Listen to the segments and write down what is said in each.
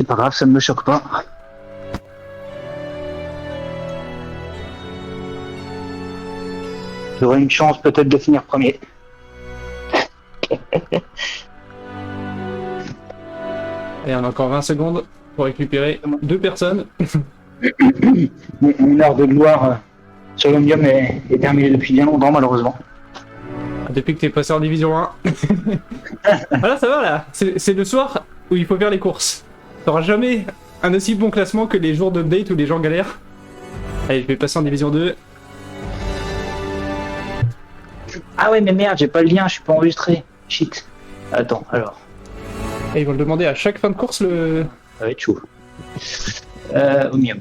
C'est pas grave, ça ne me choque pas. J'aurai une chance peut-être de finir premier. Et on a encore 20 secondes pour récupérer 2 personnes. Mon heure de gloire sur l'Omnium est terminée depuis bien longtemps, malheureusement. Depuis que t'es passé en division 1. Voilà, ça va là. C'est le soir où il faut faire les courses. T'auras jamais un aussi bon classement que les jours d'update où les gens galèrent. Allez, je vais passer en division 2. Ah ouais, mais merde, j'ai pas le lien, je suis pas enregistré. Shit. Attends, alors. Et ils vont le demander à chaque fin de course le... Ça va être chaud. Omnium.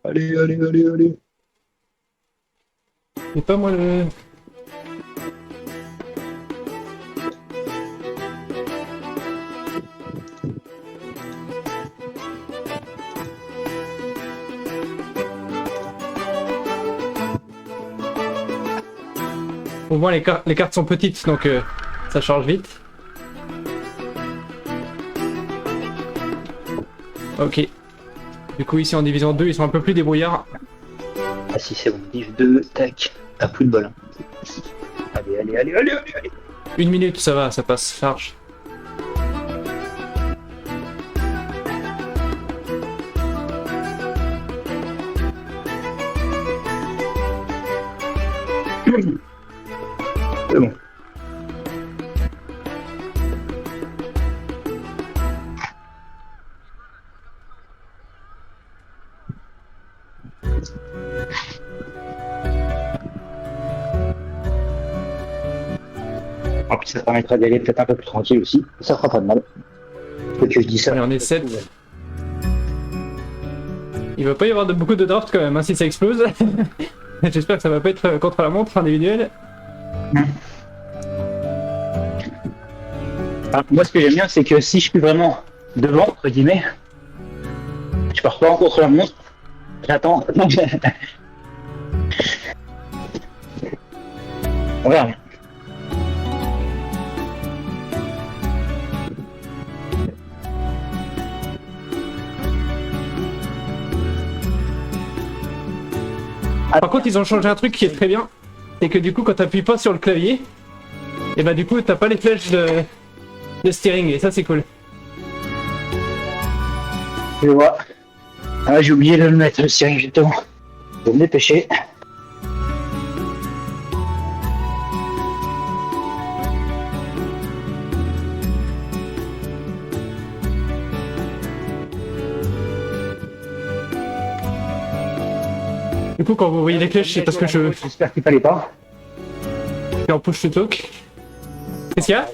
Allez, allez, allez, allez. C'est pas moi le... Au moins les cartes sont petites donc ça charge vite. Ok. Du coup ici en division 2 ils sont un peu plus débrouillards. Ah si, c'est bon. Div 2, tac. T'as plus de bol. Allez, allez, allez, allez, allez, allez. 1 minute ça va, ça passe large. C'est bon. En plus, ça permettra d'y aller peut-être un peu plus tranquille aussi. Ça fera pas de mal. Faut que je dis ça. Allez, on est 7. Il va pas y avoir beaucoup de draft quand même, hein, si ça explose. J'espère que ça va pas être contre la montre individuelle. Alors, moi, ce que j'aime bien, c'est que si je suis vraiment devant, entre guillemets, je pars pas en contre la montre. J'attends. On verra bien. Par contre, ils ont changé un truc qui est très bien. C'est que du coup, quand t'appuies pas sur le clavier, et bah du coup, t'as pas les flèches de steering, et ça c'est cool. Je vois. Ah, j'ai oublié de le mettre, le steering, justement. Je vais me dépêcher. Du coup, quand vous voyez les flèches, c'est parce que je J'espère qu'il fallait pas. suis en push to talk. Qu'est-ce qu'il y a?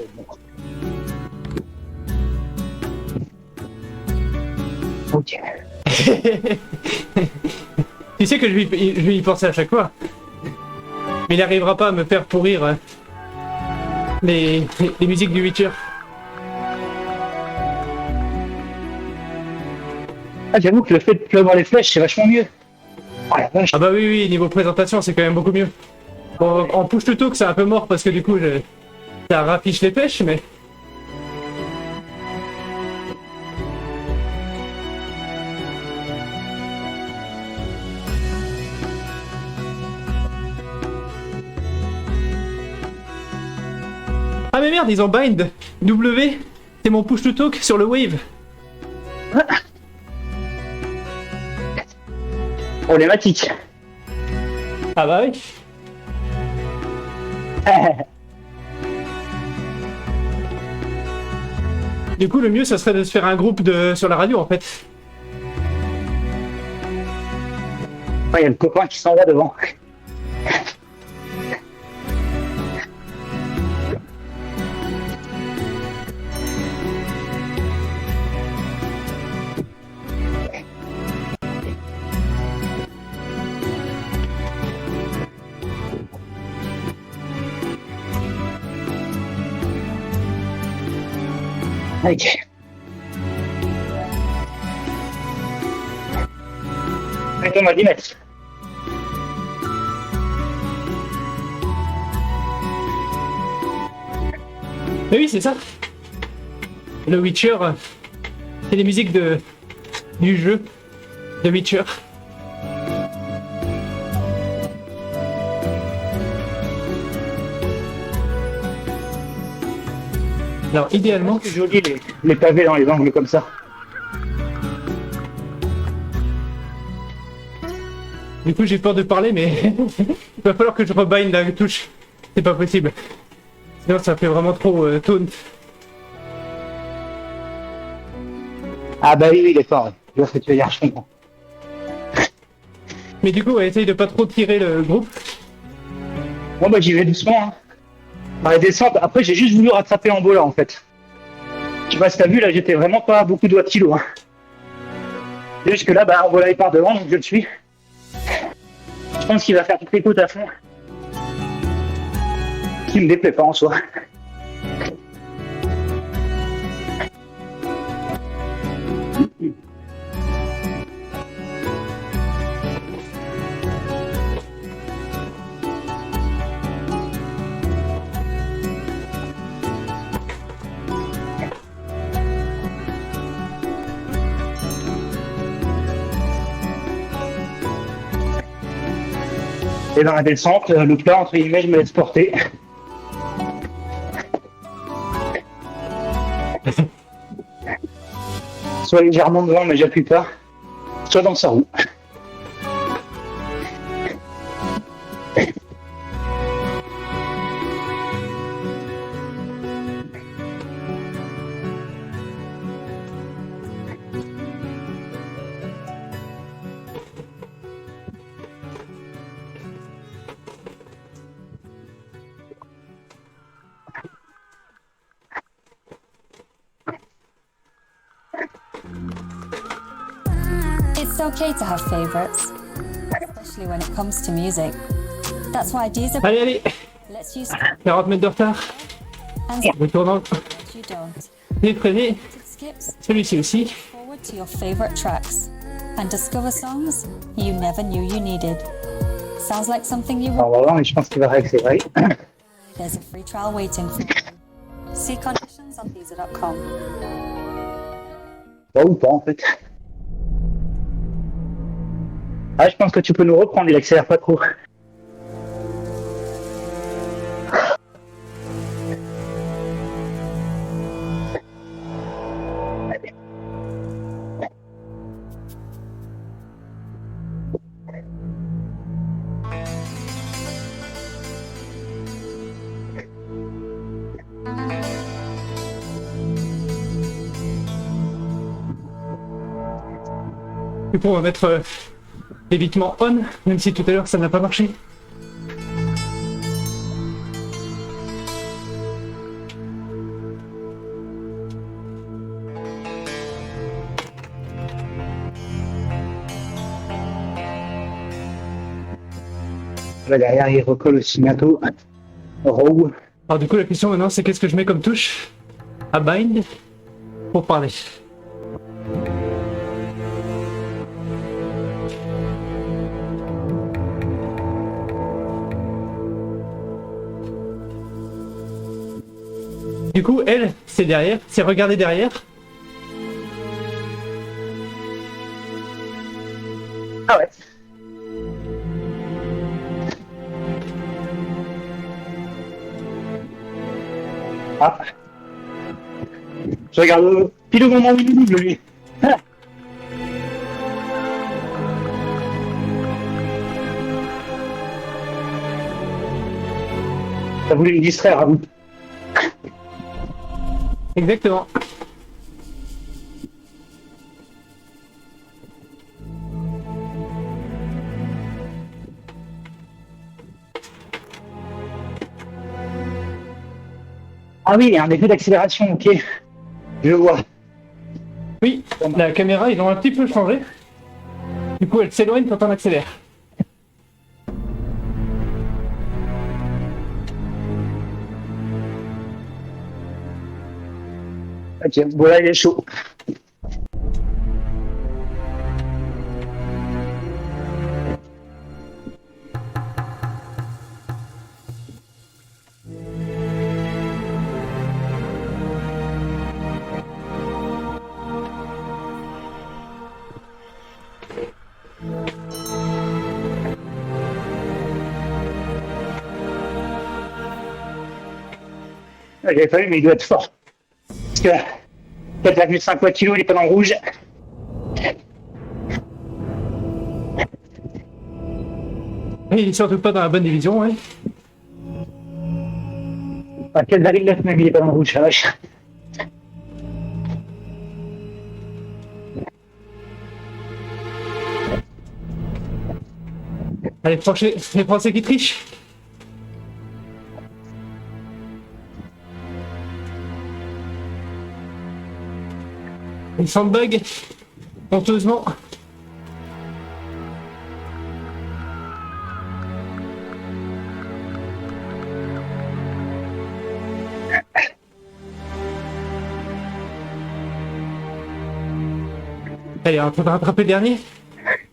Ok. Tu sais que je vais y penser à chaque fois. Mais il n'arrivera pas à me faire pourrir les musiques du Witcher. Ah, j'avoue que le fait de plus avoir les flèches, c'est vachement mieux. Oh la vache. Ah bah oui, oui, niveau présentation, c'est quand même beaucoup mieux. Bon, en push to talk, c'est un peu mort parce que du coup, ça raffiche les flèches, mais... Ah mais merde, ils ont bind W, c'est mon push to talk sur le wave. Problématique. Ah bah oui. Du coup, le mieux, ça serait de se faire un groupe sur la radio, en fait. Il y a le copain qui s'en va devant. Ok. Mettons-moi 10 mètres. Mais oui, c'est ça. Le Witcher, c'est les musiques du jeu de Witcher. Alors, idéalement, C'est joli les pavés dans les angles comme ça. du coup, j'ai peur de parler, mais il va falloir que je rebind la touche. C'est pas possible. Sinon, ça fait vraiment trop taunt. Ah bah oui, il est fort. Je vois ce que tu veux dire, je comprends. Mais du coup, essaye de pas trop tirer le groupe. Bon bah j'y vais doucement. Hein. Dans les descentes, après j'ai juste voulu rattraper en là en fait. Je sais pas si t'as vu, là j'étais vraiment pas beaucoup doigts de kilo. Hein. Juste que là, bah en il part devant, donc je le suis. Je pense qu'il va faire toutes les côtes à fond. Ce qui me déplaît pas en soi. Et dans la descente, le plat, entre guillemets, je me laisse porter. Soit légèrement devant, mais j'appuie pas. Soit dans sa roue. It's okay to have favorites, especially when it comes to music. That's why these are. Allez, allez, Let's use 40 mètres de retard. and Retournant. what you don't. Les freiné. Skips Celui-ci aussi. forward to your favorite tracks and discover songs you never knew you needed. Sounds like something you Alors, on va voir, mais je pense qu'il va réaccélérer. There's a free trial waiting for you. See conditions on Deezer.com. Bon, ou pas en fait. Ah, je pense que tu peux nous reprendre, il accélère pas trop. Du coup, on va mettre l'évitement on, même si tout à l'heure ça n'a pas marché. Là, derrière, il recolle aussi bientôt. Row. Alors du coup, la question maintenant, c'est qu'est-ce que je mets comme touche à bind pour parler. Du coup, elle, c'est derrière, c'est regarder derrière. Ah ouais. Ah. Je regarde pile au moment où il double, lui. Ah. T'as voulu me distraire, à vous. Exactement. Ah oui, il y a un effet d'accélération, ok. Je vois. Oui, la caméra, ils ont un petit peu changé. Du coup, elle s'éloigne quand on accélère. Ok, voilà, il est chaud. j'avais pas vu, mais il doit être fort. Parce que 4,5 watts kilo, il est pas dans le rouge. Et il est surtout pas dans la bonne division, ouais. Enfin, 4,9 même, il est pas dans le rouge, la vache. Allez, les Français qui trichent. Ils sandbag, honteusement. Allez, on est en train de rattraper le dernier.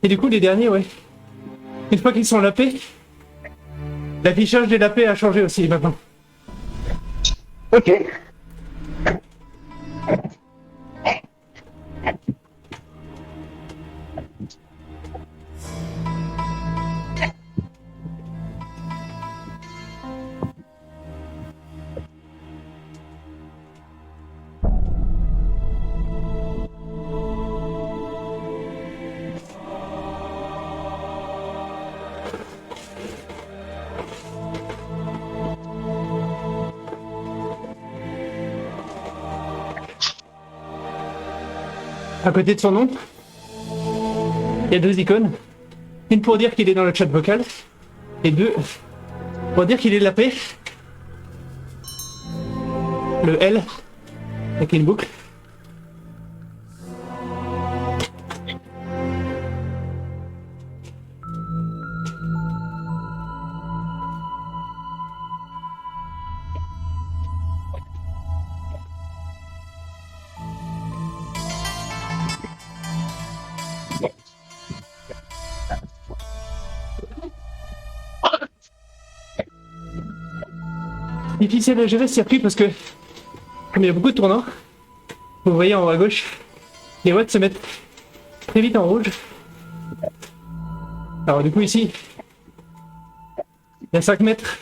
Et du coup, les derniers, ouais. Une fois qu'ils sont lapés, l'affichage des lapés a changé aussi maintenant. Ok. À côté de son nom, il y a deux icônes. Une pour dire qu'il est dans le chat vocal, et deux pour dire qu'il est lapé. Le L avec une boucle. Difficile à gérer ce circuit parce que, comme il y a beaucoup de tournants, vous voyez en haut à gauche, les watts se mettent très vite en rouge. Alors du coup ici, il y a 5 mètres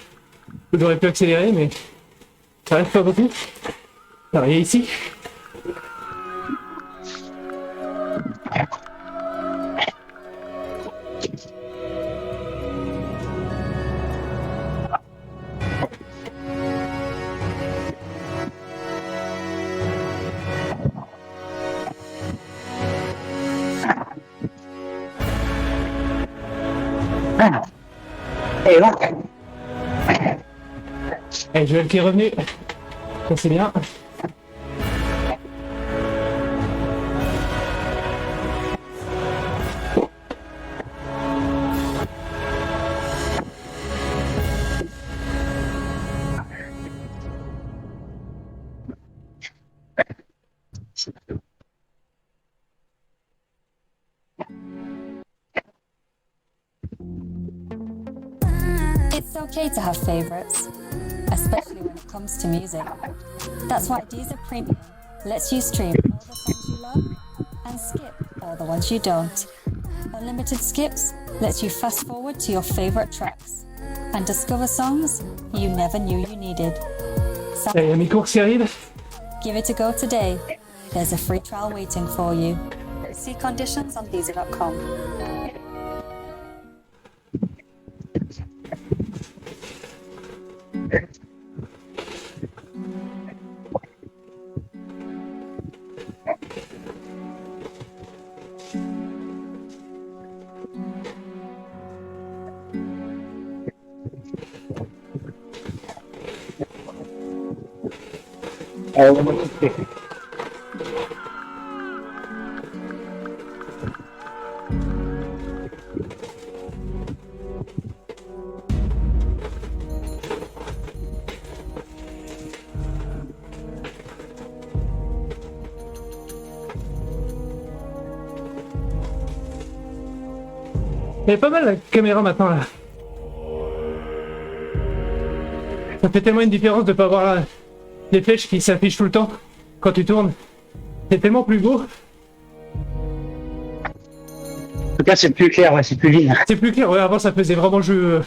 où j'aurais pu accélérer, mais ça reste pas beaucoup. Alors il y a ici. Et donc, Et Joël qui est revenu. Ça c'est bien. It's okay to have favorites, especially when it comes to music. That's why Deezer Premium lets you stream all the songs you love and skip all the ones you don't. Unlimited skips lets you fast forward to your favorite tracks and discover songs you never knew you needed. So Il y a mes courses qui arrivent. give it a go today. There's a free trial waiting for you. See conditions on Deezer.com. on va tester. Il y a pas mal la caméra maintenant là. Ça fait tellement une différence de pas avoir les flèches qui s'affichent tout le temps quand tu tournes. C'est tellement plus beau. En tout cas, c'est plus clair, ouais, c'est plus vide. C'est plus clair, ouais, avant ça faisait vraiment jeu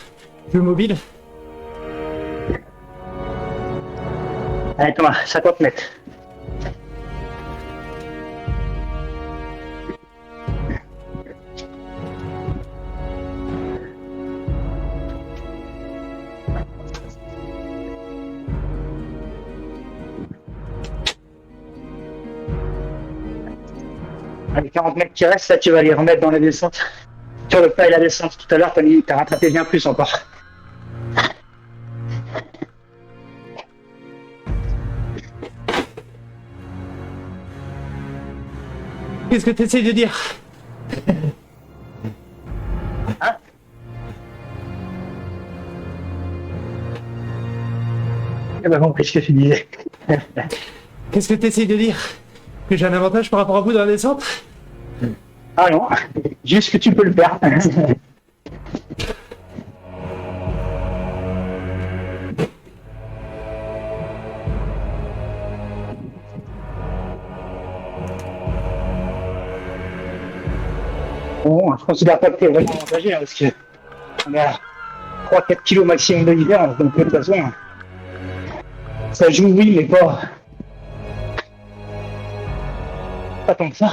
mobile. Allez Thomas, 50 mètres. Les 40 mètres qui restent, ça tu vas les remettre dans la descente. Sur le plat et la descente tout à l'heure, t'as rattrapé bien plus encore. Qu'est-ce que tu essayes de dire? Hein? J'ai pas compris ce que tu disais. Qu'est-ce que tu essayes de dire? Que j'ai un avantage par rapport à vous dans la descente? Ah non, juste que tu peux le faire. Bon, je considère pas que t'es vraiment avantagé, hein, parce que on est à 3-4 kilos maximum de l'hiver, donc de toute façon, ça joue oui, mais pas tant que ça.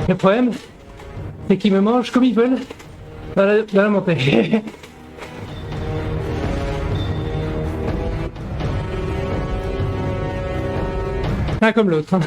Le problème, c'est qu'ils me mangent comme ils veulent dans la montée. Un comme l'autre. Hein.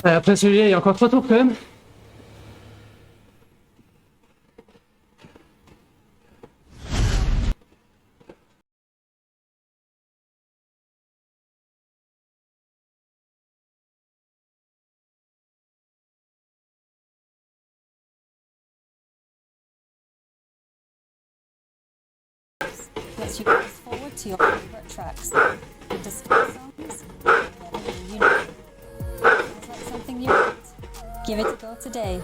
Après celui-là, il y a encore 3 tours quand même. Lets you fast forward to your favorite tracks and discover songs you never knew you knew. Sounds like something you want? Give it a go today.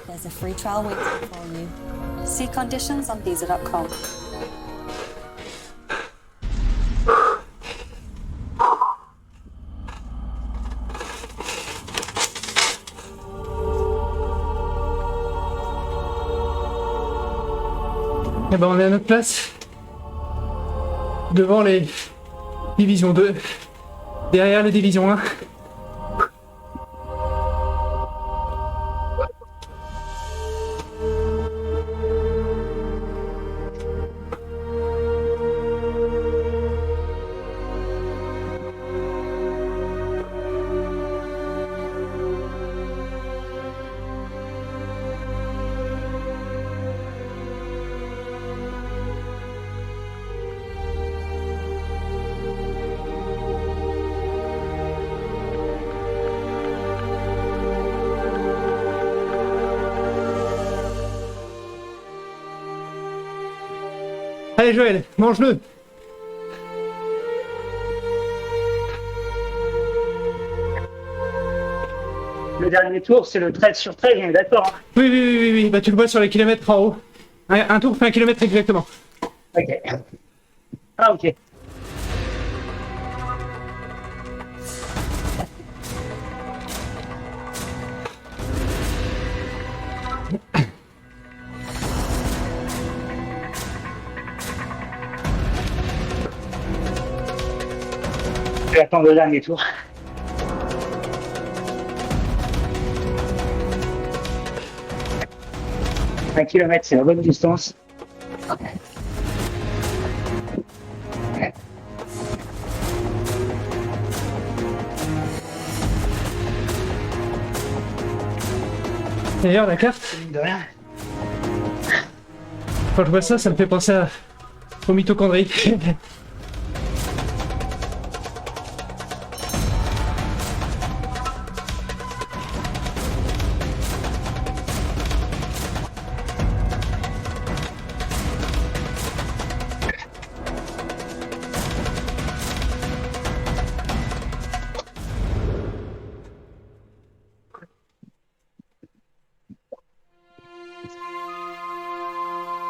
There's a free trial waiting for you. See conditions on Deezer.com. Et ben on est à notre place. Devant les divisions 2. Derrière les divisions 1. Allez Joël, mange-le. Le dernier tour, c'est le 13 sur 13, on est d'accord. Hein. Oui. Bah tu le vois sur les kilomètres en haut. Un tour fait 1 kilomètre exactement. Ok. Ah, ok. Je vais attendre le dernier tour. Un kilomètre, c'est la bonne distance. D'ailleurs la carte, De rien. quand je vois ça, ça me fait penser aux mitochondries.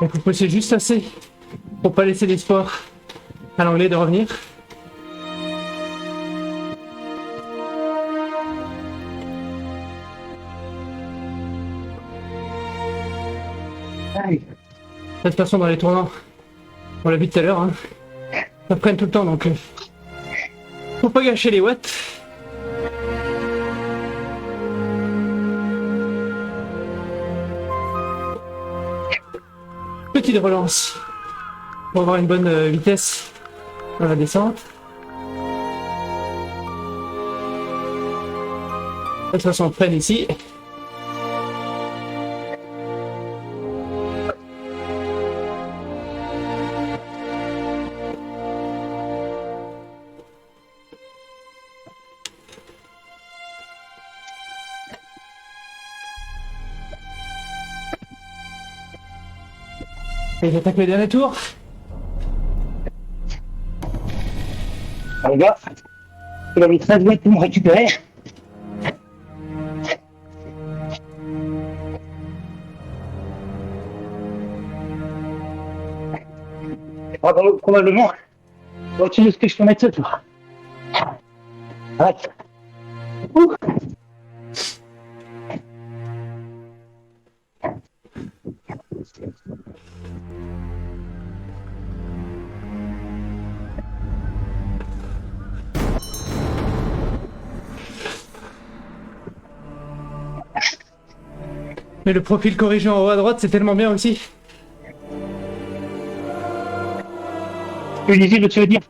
Il faut pousser juste assez pour pas laisser l'espoir à l'anglais de revenir. Allez. De toute façon, dans les tournants, on l'a vu tout à l'heure, hein, ça prenne tout le temps, donc faut pas gâcher les watts. Petite relance pour avoir une bonne vitesse dans la descente. De toute façon, on freine ici. Et j'attaque le dernier tour. Les gars, il a mis 13 mètres pour me récupérer. Probablement au-dessus de ce que je peux mettre ce tour. Arrête. Ouh. Mais le profil corrigé en haut à droite, c'est tellement bien aussi. Plus lisible, tu veux dire?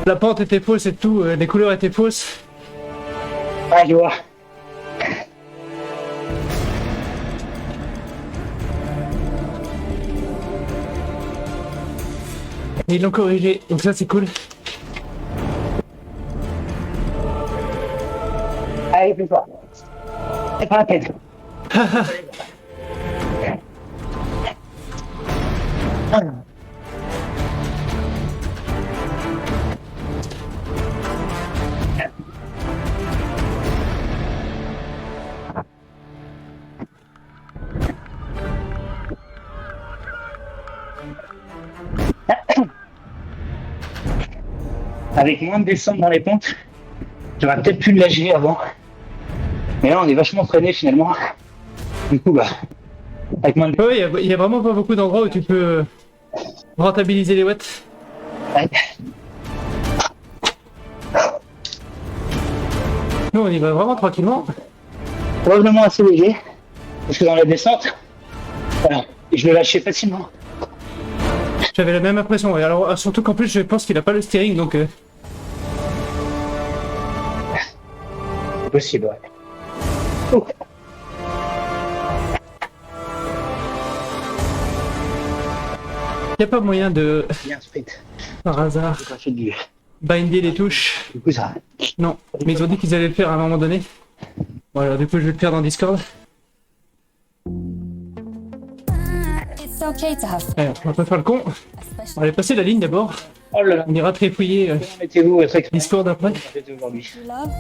La pente était fausse et tout, les couleurs étaient fausses. Ah, je vois. Et ils l'ont corrigé, donc ça c'est cool. Allez, plus fort. C'est pas la peine. Avec moins de descente dans les pentes, j'aurais peut-être pu le lâcher avant. Mais là, on est vachement freiné finalement. Du coup, bah, avec moins de... Ouais, il y a vraiment pas beaucoup d'endroits où tu peux rentabiliser les watts. Ouais. Nous, on y va vraiment tranquillement. Probablement assez léger, parce que dans la descente, voilà, je le lâchais facilement. J'avais la même impression. Et alors, surtout qu'en plus, je pense qu'il a pas le steering, donc... C'est possible, ouais. Oh. Y a pas moyen de, Bien sprint. par hasard, J'ai pas fait du... binder les touches. Du coup, ça... Non, mais ils ont dit qu'ils allaient le faire à un moment donné. Bon, alors du coup, je vais le faire dans Discord. It's okay to have Alors, on va pas faire le con. On especially va aller passer la ligne d'abord. Oh là là. On ira trépouiller Mettez-vous votre expérience Discord après. aujourd'hui. you love,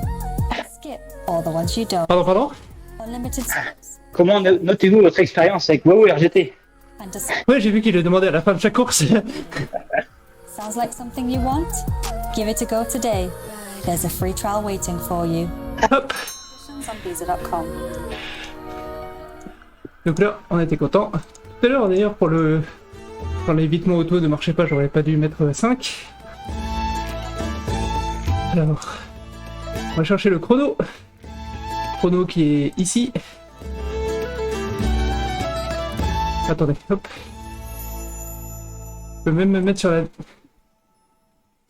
skip all the ones you don't. Pardon. Unlimited steps Comment notez-vous votre expérience avec WoW RGT? and just Ouais, j'ai vu qu'il le demandait à la fin de chaque course. sounds like something you want? Give it a go today. There's a free trial waiting for you. Hop. On Visa.com. Donc là, on était content. Tout à l'heure, d'ailleurs, pour le... Quand l'évitement auto ne marchait pas, j'aurais pas dû mettre 5. Alors... On va chercher le chrono. Chrono qui est ici. Attendez, hop. Je peux même me mettre sur la...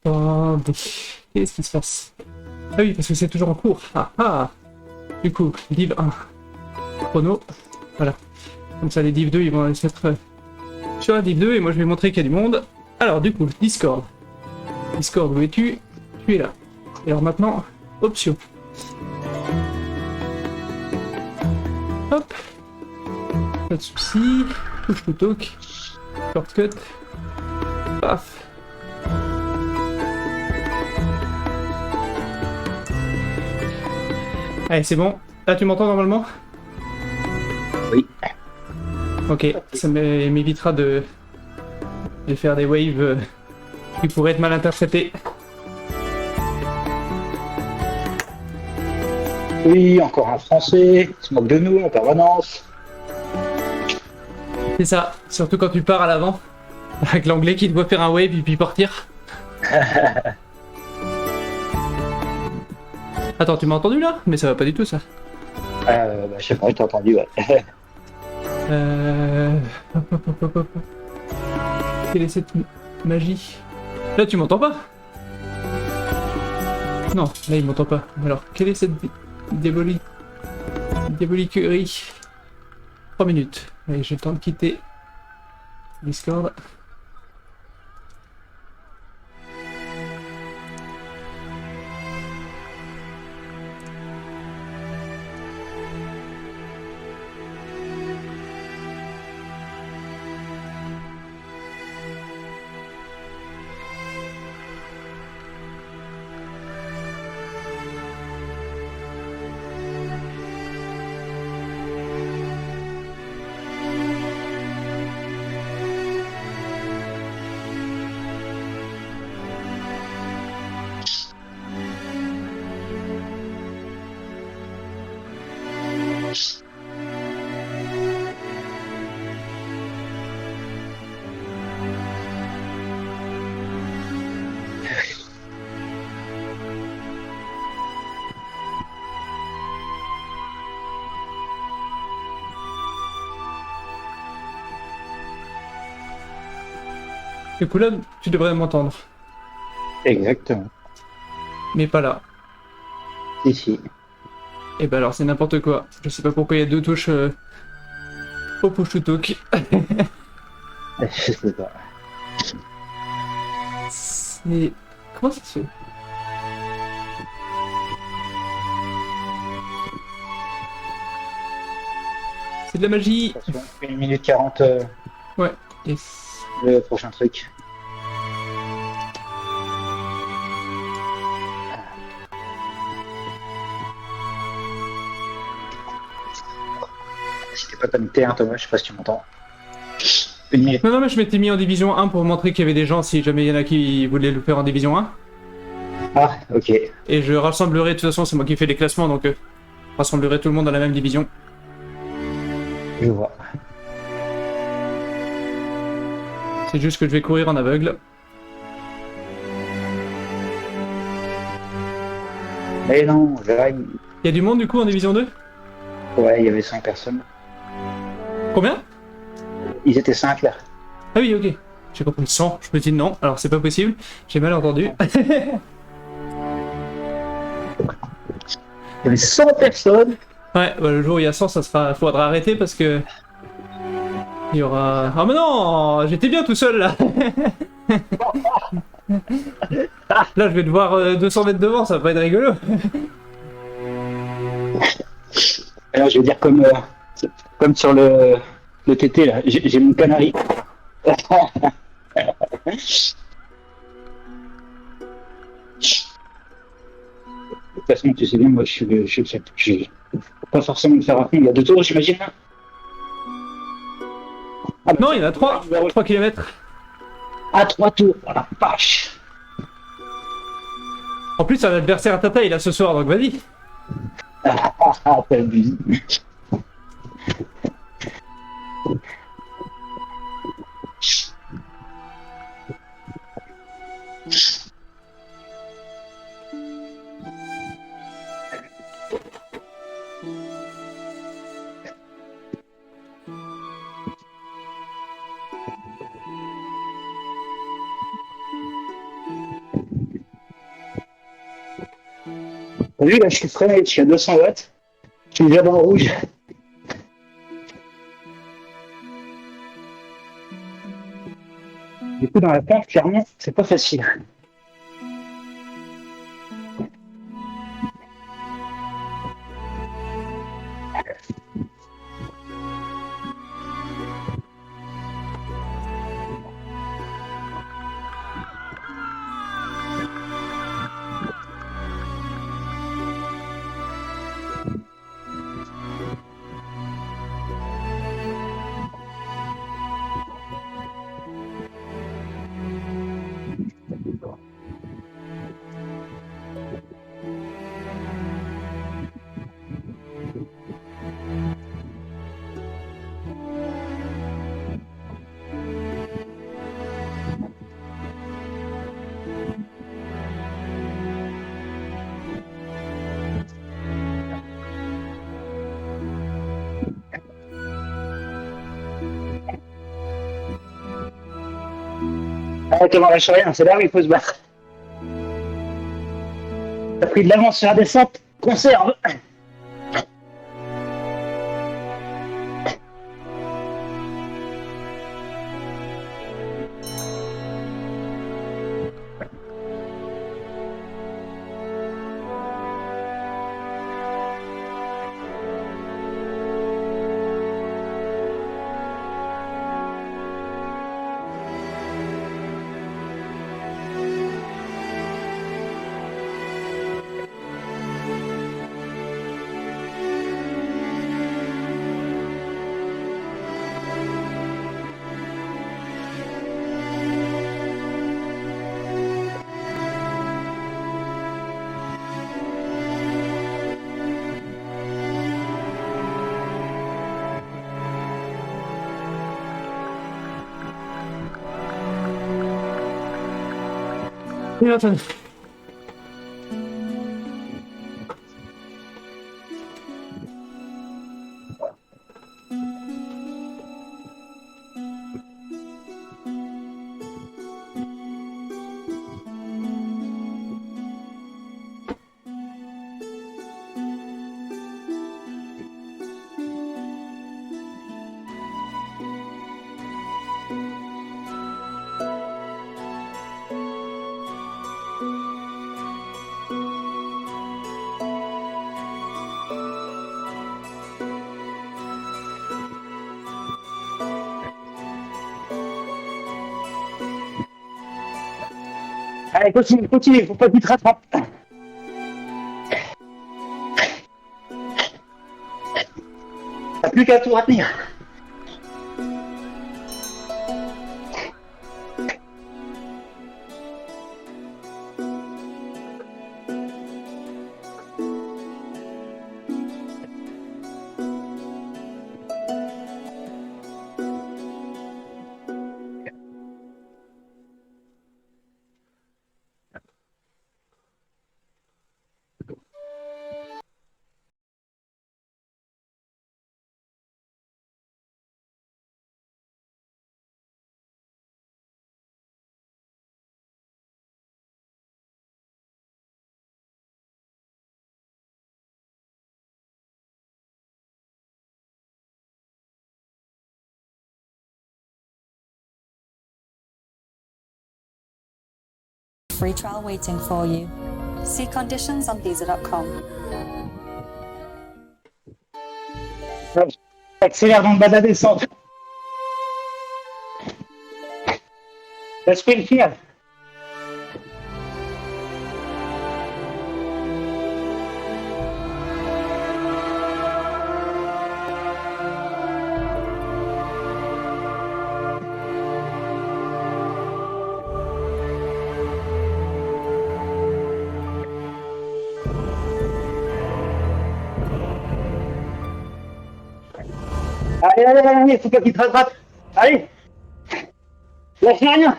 Attendez. Qu'est-ce qui se passe? Ah oui, parce que c'est toujours en cours. Ah ah. Du coup, div 1. Chrono. Voilà. Comme ça, les div 2, ils vont aller se mettre sur la div 2 et moi, je vais montrer qu'il y a du monde. Alors, du coup, Discord. Discord, où es-tu? Tu es là. Et alors maintenant, options. Hop. Pas de soucis. Push to talk. Shortcut. Paf. Allez, c'est bon. Là, tu m'entends normalement? Oui. Ok, ça m'évitera de faire des waves qui pourraient être mal interprétées. Oui, encore un français, il se moque de nous en permanence. C'est ça, surtout quand tu pars à l'avant, avec l'anglais qui doit faire un wave et puis partir. Attends, tu m'as entendu là? Mais ça va pas du tout ça. Je sais pas, je t'ai entendu, ouais. Hop. Quelle est cette magie? Là, tu m'entends pas? Non, là, il m'entend pas. Alors, quelle est cette diaboliquerie? 3 minutes. Allez, j'ai le temps de quitter Discord. Du coup là, tu devrais m'entendre. Exactement. Mais pas là. Ici. Et bah alors c'est n'importe quoi. Je sais pas pourquoi il y a deux touches au push to talk. Je sais pas. C'est... Comment ça se fait? C'est de la magie. Attention, 1 minute 40 Ouais. Yes. le prochain truc. Si t'es pas connecté, hein, Thomas, je sais pas si tu m'entends. 1 minute. Non, mais je m'étais mis en division 1 pour montrer qu'il y avait des gens si jamais il y en a qui voulaient le faire en division 1. Ah, ok. Et je rassemblerai, de toute façon, c'est moi qui fais les classements, donc je rassemblerai tout le monde dans la même division. Je vois. C'est juste que je vais courir en aveugle. Mais non, là, Il y a du monde du coup en division 2? ouais, il y avait 5 personnes. Combien? Ils étaient 5 là. Ah oui, ok. J'ai compris 100. Je me dis non, alors c'est pas possible. J'ai mal entendu. Il y avait 100 personnes. Ouais, bah, le jour où il y a 100, faudra arrêter parce que... Il y aura... Ah mais non, j'étais bien tout seul là. Là, je vais devoir 200 mètres devant, ça va pas être rigolo. Alors, je vais dire comme sur le TT là, j'ai mon canari. De toute façon, tu sais bien, moi, je pas forcément me faire à fond. Il y a 2 tours, j'imagine. Là. Ah, bah, Non, il y en a 3. 3 km. à 3 tours. Oh la vache. En plus, un adversaire à ta taille là ce soir, donc vas-y. T'abuses. T'as vu, là, je suis freiné, je suis à 200 watts. Je suis déjà dans le rouge. Du coup, dans la pente, clairement, c'est pas facile. Ah, Thomas, lâche rien, c'est là où il faut se battre. T'as pris de l'avance sur la descente, conserve. Et attends. Allez, continue, continue, faut pas qu'il te rattrape. T'as plus qu'à tout retenir. Free trial waiting for you. See conditions on visa.com. Accélère dans le bas de la descente. La sprint finale. Allez, allez, allez, allez, faut pas qu'il te rattrape. Allez. Lâche rien.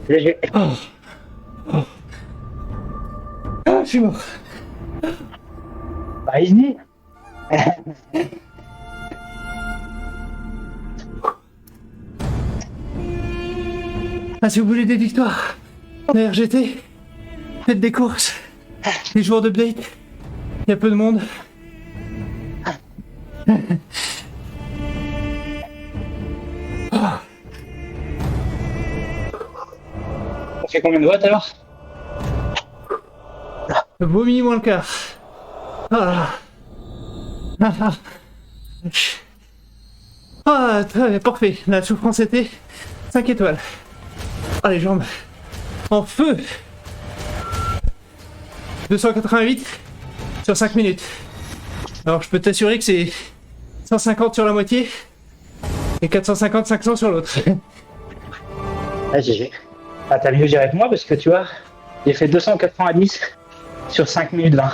Léger. Ah, je suis mort. Bah, easy. Ah, si vous voulez des victoires, la RGT, faites des courses, les jours d'update, il y a peu de monde. On fait combien de watts alors? Vomi moins le quart. Ah. Ah, ah. Ah, très bien, parfait. La souffrance était 5 étoiles. Ah, les jambes en feu. 288 sur 5 minutes. Alors, je peux t'assurer que c'est 150 sur la moitié et 450-500 sur l'autre. Ah, GG. Ah, t'as mieux géré que moi parce que tu vois, j'ai fait 290 sur 5 minutes 20.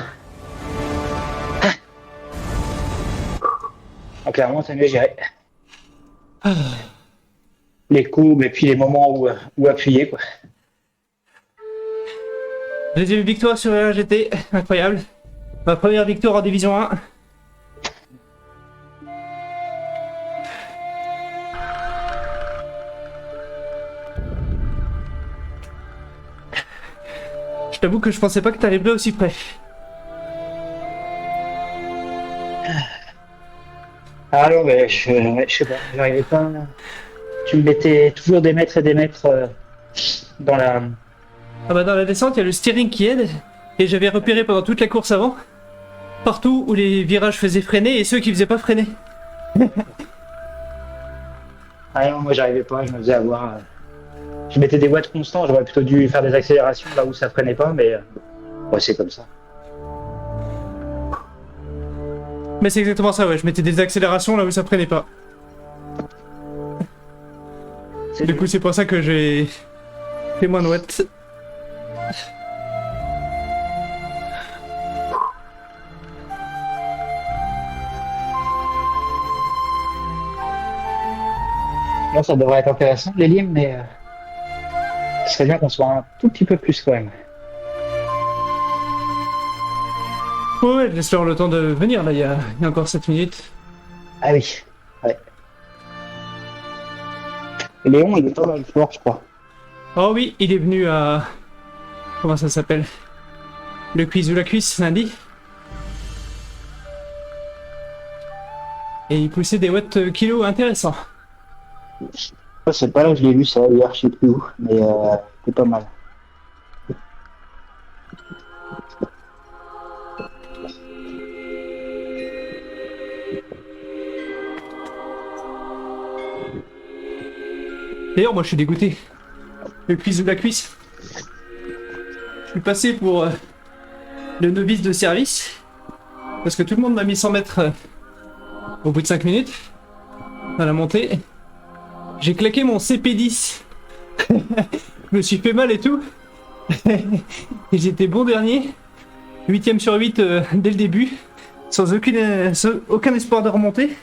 Donc, clairement, t'as mieux géré. Les coups et puis les moments où appuyer, quoi. Deuxième victoire sur RGT, incroyable. Ma première victoire en division 1. Je t'avoue que je pensais pas que t'arriverais aussi près. Ah non, mais je sais pas, j'arrivais pas. Tu me mettais toujours des mètres et des mètres dans la. Ah bah dans la descente, il y a le steering qui aide. Et j'avais repéré pendant toute la course avant, partout où les virages faisaient freiner et ceux qui faisaient pas freiner. Ah non, moi j'arrivais pas, je me faisais avoir. Je mettais des watts constants, j'aurais plutôt dû faire des accélérations là où ça freinait pas, mais ouais, c'est comme ça. Mais c'est exactement ça, ouais, je mettais des accélérations là où ça freinait pas. Du coup, c'est pour ça que j'ai fait moins de watts. Bon, ça devrait être intéressant, les limes, mais ce serait bien qu'on soit un tout petit peu plus quand même. Ouais, j'espère le temps de venir là, il y a encore 7 minutes. Ah oui, ouais. Léon, il est pas mal fort, je crois. Oh oui, il est venu à... Comment ça s'appelle? Le quiz ou la cuisse, lundi. Et il poussait des watts kilos intéressants. Je sais pas, là, je l'ai vu ça hier, je sais plus où, mais c'est pas mal. D'ailleurs, moi je suis dégoûté. Le quiz de la cuisse. Je suis passé pour le novice de service. Parce que tout le monde m'a mis 100 mètres au bout de 5 minutes. Dans la montée. J'ai claqué mon CP10. Je me suis fait mal et tout. Et j'étais bon dernier. 8ème sur 8 dès le début. Sans aucun espoir de remonter.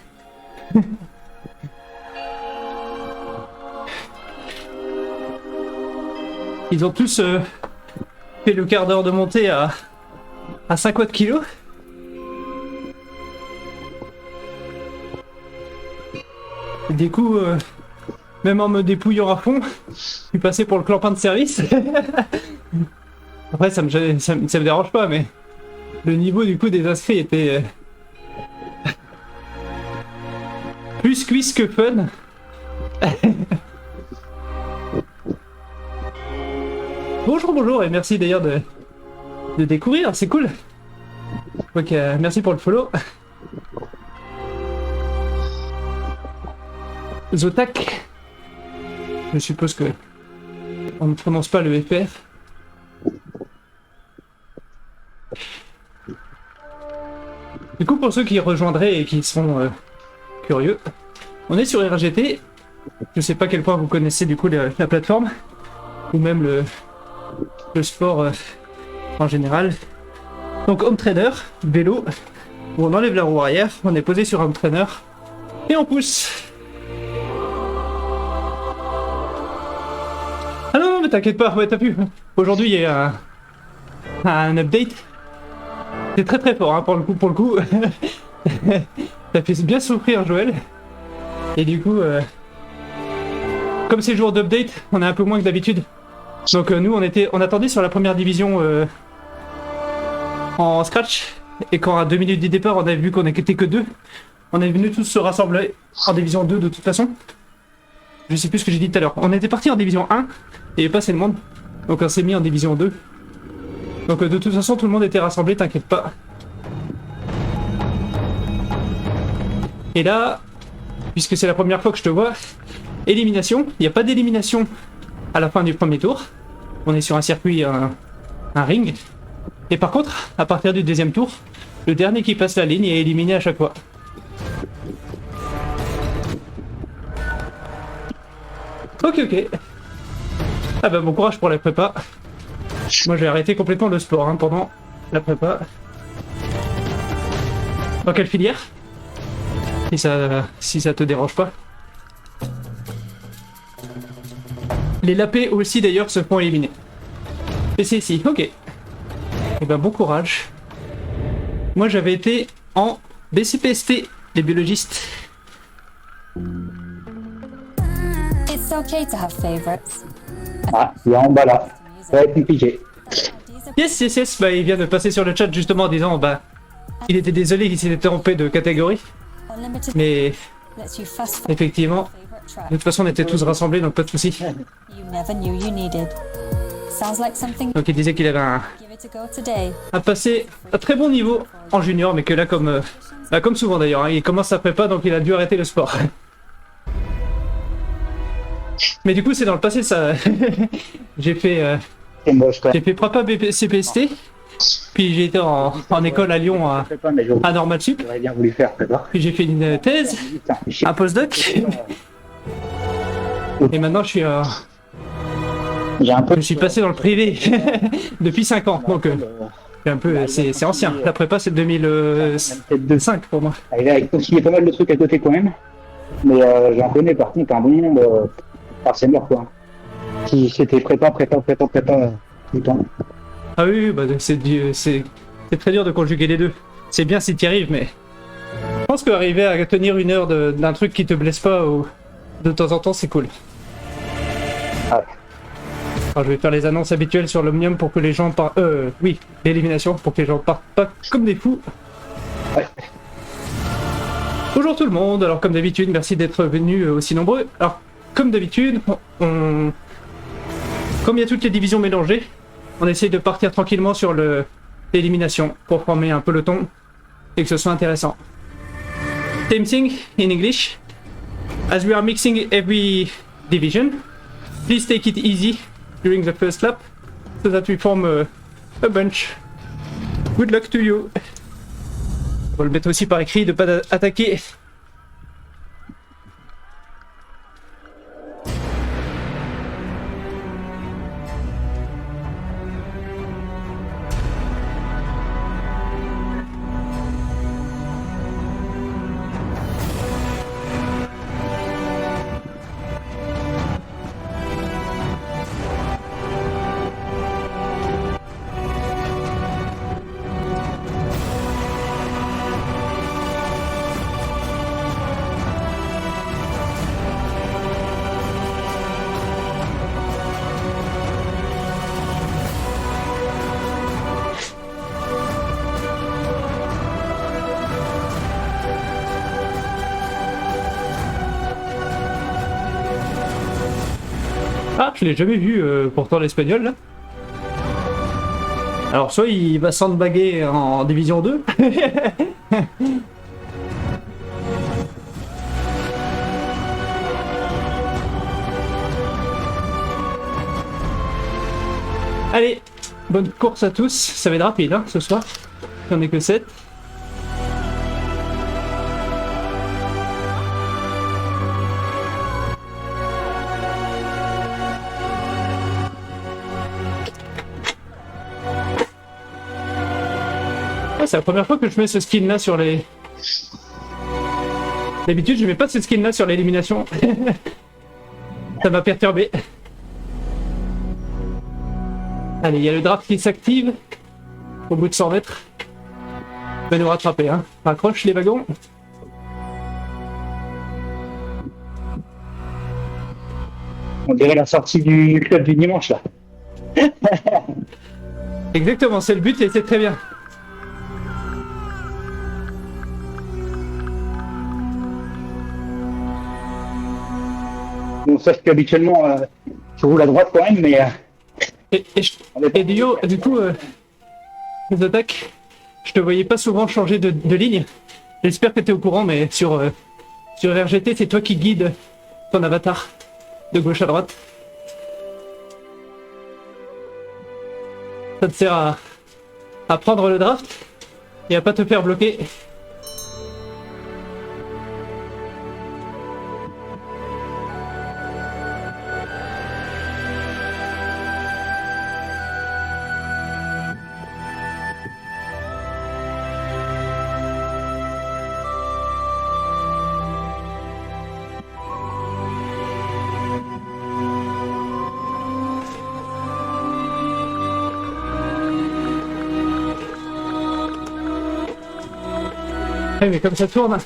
Ils ont tous fait le quart d'heure de montée à 50 kilos. Et du coup, même en me dépouillant à fond, je suis passé pour le clampin de service. Après, ça me dérange pas, mais le niveau du coup des inscrits était plus quiz que fun. Bonjour et merci d'ailleurs de découvrir, c'est cool. Donc merci pour le follow. Zotac. Je suppose que on ne prononce pas le FR. Du coup, pour ceux qui rejoindraient et qui sont curieux, on est sur RGT. Je sais pas à quel point vous connaissez du coup la plateforme ou même le sport en général. Donc home trainer, vélo, où on enlève la roue arrière, on est posé sur home trainer et on pousse. Ah non, mais t'inquiète pas, ouais t'as vu. Aujourd'hui il y a un update. C'est très très fort hein, pour le coup. Ça fait bien souffrir Joël. Et du coup, comme c'est jour d'update, on a un peu moins que d'habitude. Donc nous on attendait sur la première division en scratch. Et quand à 2 minutes du départ on avait vu qu'on n'était que 2, on est venu tous se rassembler en division 2 de toute façon. Je sais plus ce que j'ai dit tout à l'heure. On était parti en division 1 et il n'y avait pas assez de monde. Donc on s'est mis en division 2. Donc de toute façon tout le monde était rassemblé, t'inquiète pas. Et là, puisque c'est la première fois que je te vois, élimination. Il n'y a pas d'élimination à la fin du premier tour. On est sur un circuit, un ring. Et par contre, à partir du deuxième tour, le dernier qui passe la ligne est éliminé à chaque fois. Ok. Ah bah bon courage pour la prépa. Moi j'ai arrêté complètement le sport hein, pendant la prépa. Dans quelle filière? Si ça te dérange pas. Les lapés aussi d'ailleurs se font éliminer. Et c'est ici, ok. Et ben bon courage. Moi j'avais été en BCPST, les biologistes. It's okay to have favorites. Ah, il est en bas là. Ça va être compliqué. Yes, bah il vient de passer sur le chat justement en disant bah il était désolé qu'il s'était trompé de catégorie. Unlimited Mais lets you fast forward effectivement, favorite track de toute façon on était tous rassemblés donc pas de soucis. you never knew you needed. Sounds like something. Donc il disait qu'il avait Give it a go today. un passé à très bon niveau en junior mais que là comme souvent d'ailleurs, hein, il commence sa prépa donc il a dû arrêter le sport. Mais du coup c'est dans le passé ça. J'ai fait C'est moche quand même. j'ai fait prépa CPST, puis j'ai été en école à Lyon à Normal Sup, J'aurais bien voulu faire, prépa. puis j'ai fait une thèse, Putain, mais chier. un postdoc, et maintenant je suis passé dans le privé depuis 5 ans, donc c'est un peu, c'est ancien. La prépa c'est 2005 pour moi. Il a continué pas mal de trucs à côté quand même. Mais j'en connais par contre un bon nombre par senior quoi. Qui c'était prépa tout le temps. Ah oui, bah c'est très dur de conjuguer les deux. C'est bien si tu y arrives, mais je pense qu'arriver à tenir une heure d'un truc qui te blesse pas ou de temps en temps, c'est cool. Ouais. Alors, je vais faire les annonces habituelles sur l'Omnium pour que les gens partent. Oui, l'élimination pour que les gens partent pas comme des fous. Ouais. Bonjour tout le monde. Alors comme d'habitude, merci d'être venus aussi nombreux. Alors comme d'habitude, comme il y a toutes les divisions mélangées, on essaye de partir tranquillement sur l'élimination pour former un peloton et que ce soit intéressant. Same thing in English. As we are mixing every division, please take it easy during the first lap so that we form a bunch. Good luck to you. On va le mettre aussi par écrit de pas attaquer. Ah, je l'ai jamais vu pourtant l'espagnol là. Alors soit il va sandbaguer en division 2. Allez, bonne course à tous, ça va être rapide hein, ce soir. Il n'y en a que 7. C'est la première fois que je mets ce skin là sur les... D'habitude je mets pas ce skin là sur l'élimination. Ça m'a perturbé. Allez, il y a le draft qui s'active. Au bout de 100 mètres. Il va nous rattraper hein. Raccroche les wagons. On dirait la sortie du club du dimanche là. Exactement, c'est le but et c'est très bien. Bon, sauf qu'habituellement, je roule à droite quand même, mais... Et Dio, du coup, les attaques, je te voyais pas souvent changer de ligne. J'espère que tu es au courant, mais sur RGT, c'est toi qui guides ton avatar de gauche à droite. Ça te sert à prendre le draft et à pas te faire bloquer. Ouais, mais comme ça tourne.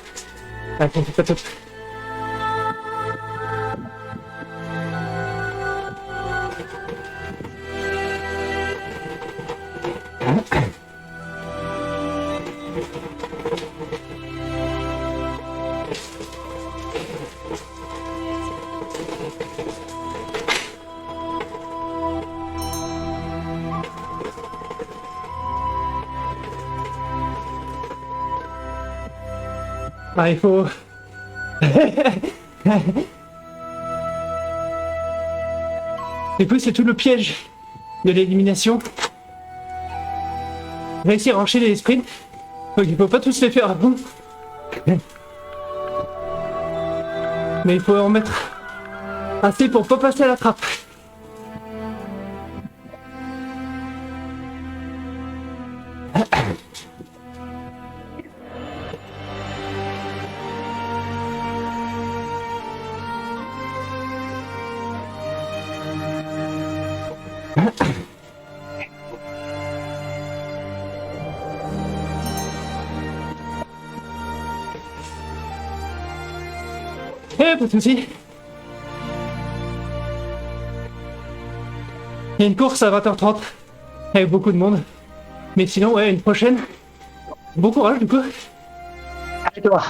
Attends, c'est pas top. Ah, il faut... Et puis c'est tout le piège de l'élimination. Réussir à enchaîner les sprints. Donc il faut pas tous les faire à fond. Mais il faut en mettre assez pour pas passer à la trappe. Pas de soucis. Il y a une course à 20h30 avec beaucoup de monde. Mais sinon, ouais, une prochaine. Bon courage du coup. Allez toi.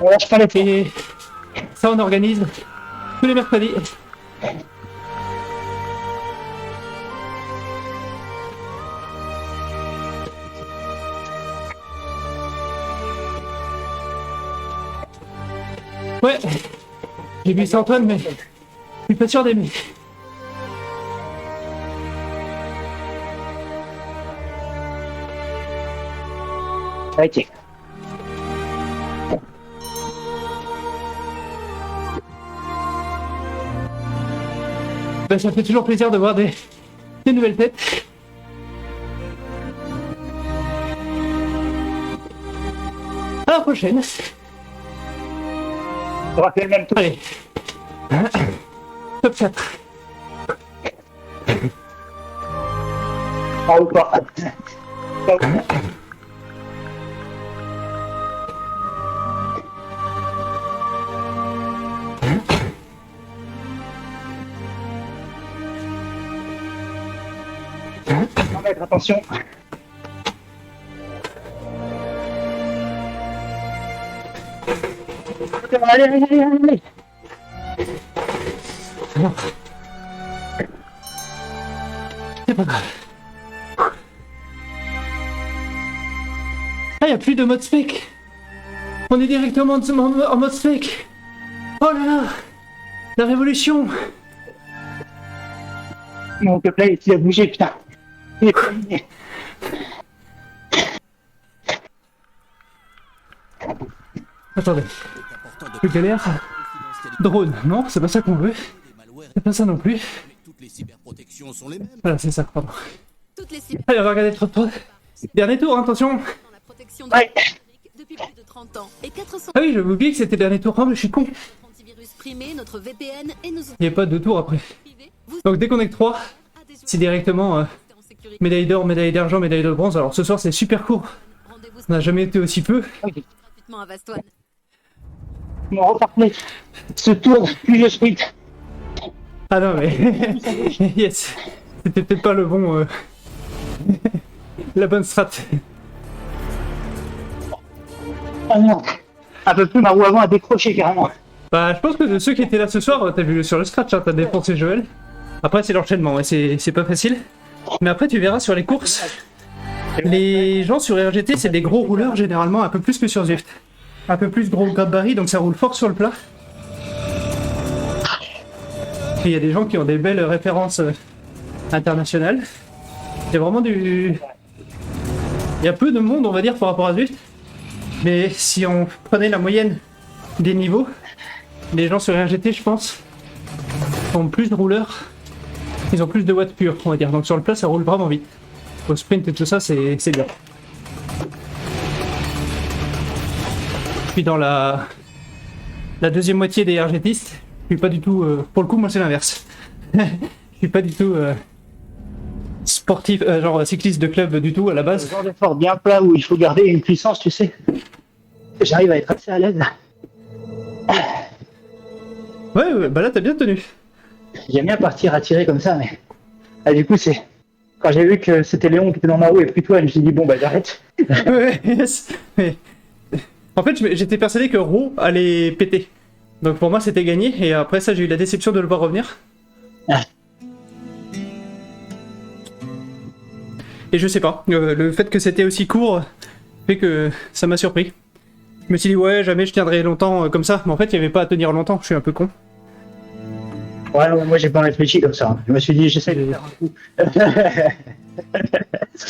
On lâche pas les pieds. Et ça, on organise tous les mercredis. Ouais, j'ai vu ça Antoine, mais je suis pas sûr d'aimer. Ok. Bah, ça fait toujours plaisir de voir des nouvelles têtes. À la prochaine. On aura fait le même tour. Allez. Top 4. Ah, ou pas. On va mettre attention. Allez, allez, allez, allez. C'est pas grave. Ah, y a plus de mode spec. On est directement en mode spec. Oh là là. La révolution. Mon play, il a bougé, putain. Il est terminé. Attendez. Plus galère. Drone. Non, c'est pas ça qu'on veut. C'est pas ça non plus. Toutes les cyberprotections sont les mêmes. Voilà, c'est ça, pardon. Toutes les cyber Allez, on va regarder le top. Dernier tour, hein, attention. dans la protection de Ouais. depuis plus de 30 ans et 400 Ah oui, j'avais oublié que c'était le dernier tour. Ah, mais je suis con. antivirus primés, notre VPN et nos outils Il n'y a pas de tour après. privés vous Donc dès qu'on est que 3, c'est directement en sécurité. médaille d'or, médaille d'argent, médaille de bronze. Alors ce soir, c'est super court. Rendez-vous On n'a jamais été aussi peu. gratuitement à Vastoine. Mon repartez. Ce tour, puis le sprint. Ah non, mais. Yes. C'était peut-être pas le bon. La bonne strat. Oh non. Un peu plus, ma roue avant a décroché carrément. Bah, je pense que de ceux qui étaient là ce soir, t'as vu sur le scratch, hein, t'as dépensé Joël. Après, c'est l'enchaînement, ouais, c'est pas facile. Mais après, tu verras sur les courses, les gens sur RGT, c'est des gros rouleurs généralement, un peu plus que sur Zwift. Un peu plus gros gabarit, donc ça roule fort sur le plat. Et il y a des gens qui ont des belles références internationales. C'est vraiment du. Il y a peu de monde, on va dire, par rapport à Zwift. Mais si on prenait la moyenne des niveaux, les gens sur RGT, je pense, sont plus de rouleurs. Ils ont plus de watts purs, on va dire. Donc sur le plat, ça roule vraiment vite. Au sprint et tout ça, c'est bien. Puis dans la deuxième moitié des RGTistes, je suis pas du tout. Pour le coup, moi, c'est l'inverse. Je suis pas du tout sportif, genre cycliste de club du tout à la Ce base. genre d'effort bien plat où il faut garder une puissance, tu sais. J'arrive à être assez à l'aise. Ouais, bah là, t'as bien tenu. J'aime bien partir à tirer comme ça, mais. Ah, du coup, c'est. Quand j'ai vu que c'était Léon qui était dans ma roue et plus toi, je me suis dit, bon, bah j'arrête. Ouais, yes. Mais en fait, j'étais persuadé que Roux allait péter. Donc pour moi, c'était gagné. Et après ça, j'ai eu la déception de le voir revenir. Ah. Et je sais pas, le fait que c'était aussi court fait que ça m'a surpris. Je me suis dit, ouais, jamais je tiendrai longtemps comme ça. Mais en fait, il n'y avait pas à tenir longtemps. Je suis un peu con. Ouais, non, moi j'ai pas réfléchi comme ça. Je me suis dit, j'essaie de faire un coup.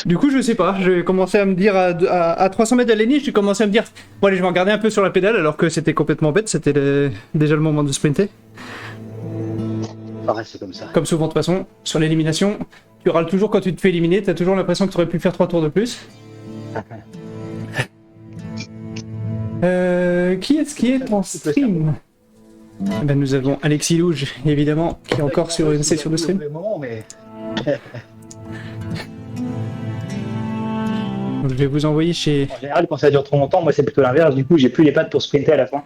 Du coup, je sais pas. J'ai commencé à me dire, à 300 mètres de la ligne, j'ai commencé à me dire, bon, allez, je vais en garder un peu sur la pédale, alors que c'était complètement bête. C'était déjà le moment de sprinter. Ouais, c'est comme ça. Comme souvent, de toute façon, sur l'élimination, tu râles toujours quand tu te fais éliminer, t'as toujours l'impression que tu aurais pu faire 3 tours de plus. Qui est-ce qui est en stream? Eh ben, nous avons Alexis Louge, évidemment, qui est encore sur une session de stream. Mais... Donc, je vais vous envoyer chez... En général, quand ça dure trop longtemps, moi c'est plutôt l'inverse. Du coup, j'ai plus les pattes pour sprinter à la fin.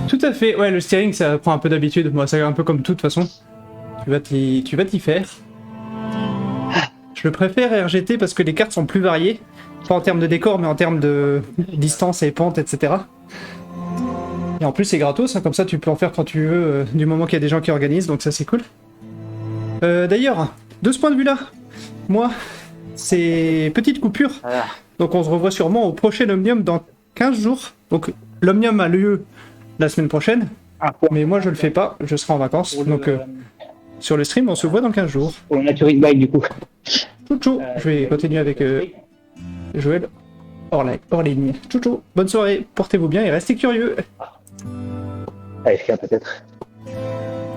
Tout à fait, ouais, le steering, ça prend un peu d'habitude. Moi, c'est un peu comme tout, de toute façon. Tu vas t'y faire. Je le préfère RGT parce que les cartes sont plus variées. Pas en termes de décor, mais en termes de distance et pente, etc. Et en plus, c'est gratos, hein, comme ça, tu peux en faire quand tu veux, du moment qu'il y a des gens qui organisent, donc ça, c'est cool. D'ailleurs, de ce point de vue-là, moi, ces petites coupures. Voilà. Donc on se revoit sûrement au prochain Omnium dans 15 jours. Donc l'Omnium a lieu la semaine prochaine, Un point. mais moi je le fais pas, je serai en vacances. Pour Donc sur le stream, on se voit dans 15 jours. pour le Naturist Bike, du coup. Tchou tchou. Je vais continuer avec Joël hors ligne. Tchou tchou. Bonne soirée, portez-vous bien et restez curieux. AFK peut-être.